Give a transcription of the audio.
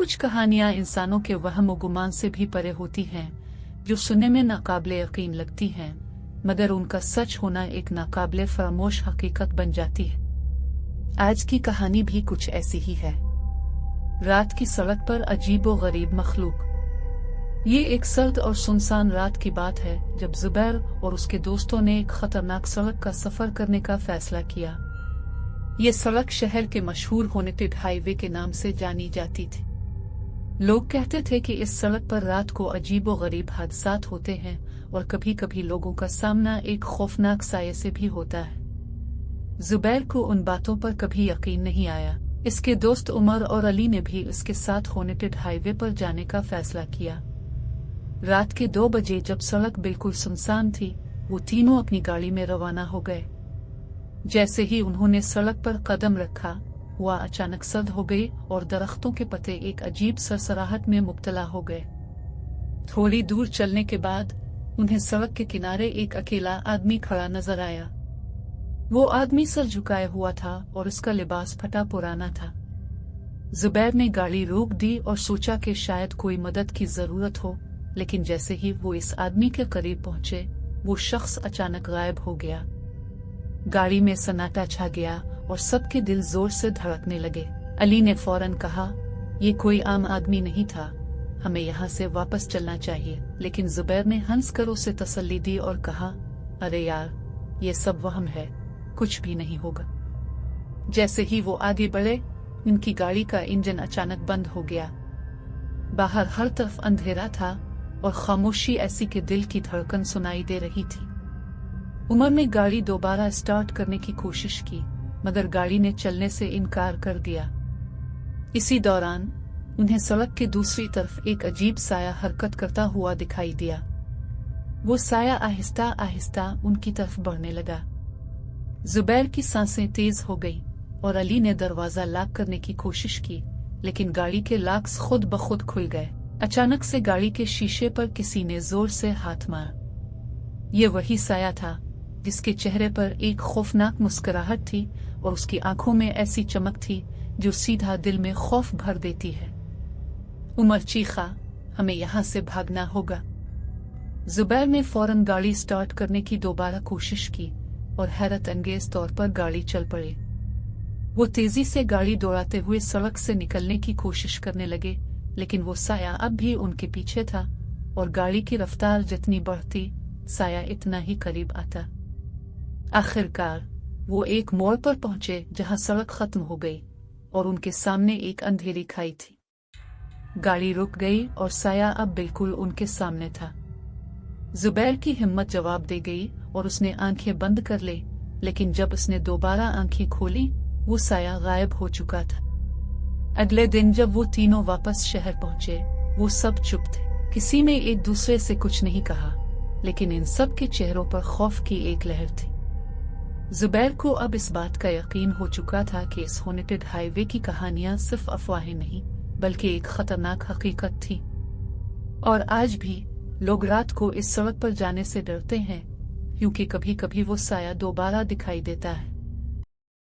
कुछ कहानियां इंसानों के वहम और गुमान से भी परे होती हैं, जो सुनने में नाकाबिले यकीन लगती हैं, मगर उनका सच होना एक नाकाबिले फरामोश हकीकत बन जाती है। आज की कहानी भी कुछ ऐसी ही है। रात की सड़क पर अजीब व गरीब मखलूक। ये एक सर्द और सुनसान रात की बात है जब जुबैर और उसके दोस्तों ने एक खतरनाक सड़क का सफर करने का फैसला किया। ये सड़क शहर के मशहूर होनेटेड हाईवे के नाम से जानी जाती थी। लोग कहते थे कि इस सड़क पर रात को अजीब व गरीब हादसात होते हैं और कभी कभी लोगों का सामना एक खौफनाक साये से भी होता है। जुबैर को उन बातों पर कभी यकीन नहीं आया। इसके दोस्त उमर और अली ने भी इसके साथ होनेटेड हाईवे पर जाने का फैसला किया। रात के 2 बजे जब सड़क बिल्कुल सुनसान थी, वो तीनों अपनी गाड़ी में रवाना हो गए। जैसे ही उन्होंने सड़क पर कदम रखा, वह अचानक सर्द हो गई और दरख्तों के पत्ते एक अजीब सरसराहट में मुब्तला हो गए। थोड़ी दूर चलने के बाद उन्हें सड़क के किनारे एक अकेला आदमी खड़ा नजर आया। वो आदमी सर झुकाए हुआ था और उसका लिबास फटा पुराना था। जुबैर ने गाड़ी रोक दी और सोचा कि शायद कोई मदद की जरूरत हो, लेकिन जैसे ही वो इस आदमी के करीब पहुंचे, वो शख्स अचानक गायब हो गया। गाड़ी में सन्नाटा छा गया और सबके दिल जोर से धड़कने लगे। अली ने फौरन कहा, ये कोई आम आदमी नहीं था, हमें यहाँ से वापस चलना चाहिए। लेकिन जुबैर ने हंसकर उसे तसल्ली दी और कहा, अरे यार, ये सब वहम है, कुछ भी नहीं होगा। जैसे ही वो आगे बढ़े, उनकी गाड़ी का इंजन अचानक बंद हो गया। बाहर हर तरफ अंधेरा था और खामोशी ऐसी कि दिल की धड़कन सुनाई दे रही थी। उमर ने गाड़ी दोबारा स्टार्ट करने की कोशिश की, मगर गाड़ी ने चलने से इनकार कर दिया। इसी दौरान उन्हें सड़क के दूसरी तरफ एक अजीब साया हरकत करता हुआ दिखाई दिया। वो साया आहिस्ता आहिस्ता उनकी तरफ बढ़ने लगा। जुबैर की सांसें तेज हो गई और अली ने दरवाजा लॉक करने की कोशिश की, लेकिन गाड़ी के लॉक्स खुद ब खुद खुल गए। अचानक से गाड़ी के शीशे पर किसी ने जोर से हाथ मारा। ये वही साया था जिसके चेहरे पर एक खौफनाक मुस्कुराहट थी और उसकी आंखों में ऐसी चमक थी जो सीधा दिल में खौफ भर देती है। उमर चीखा, हमें यहाँ से भागना होगा। जुबैर ने फौरन गाड़ी स्टार्ट करने की दोबारा कोशिश की और हैरत अंगेज तौर पर गाड़ी चल पड़ी। वो तेजी से गाड़ी दौड़ाते हुए सड़क से निकलने की कोशिश करने लगे, लेकिन वो साया अब भी उनके पीछे था और गाड़ी की रफ्तार जितनी बढ़ती, साया इतना ही करीब आता। आखिरकार वो एक मोड़ पर पहुंचे जहां सड़क खत्म हो गई और उनके सामने एक अंधेरी खाई थी। गाड़ी रुक गई और साया अब बिल्कुल उनके सामने था। जुबैर की हिम्मत जवाब दे गई और उसने आंखें बंद कर ली, लेकिन जब उसने दोबारा आंखें खोली, वो साया गायब हो चुका था। अगले दिन जब वो तीनों वापस शहर पहुंचे, वो सब चुप थे। किसी ने एक दूसरे से कुछ नहीं कहा, लेकिन इन सब के चेहरों पर खौफ की एक लहर थी। जुबैर को अब इस बात का यकीन हो चुका था कि इस होनेटेड हाईवे की कहानियां सिर्फ अफवाहें नहीं, बल्कि एक खतरनाक हकीकत थी। और आज भी लोग रात को इस सड़क पर जाने से डरते हैं, क्योंकि कभी कभी वो साया दोबारा दिखाई देता है।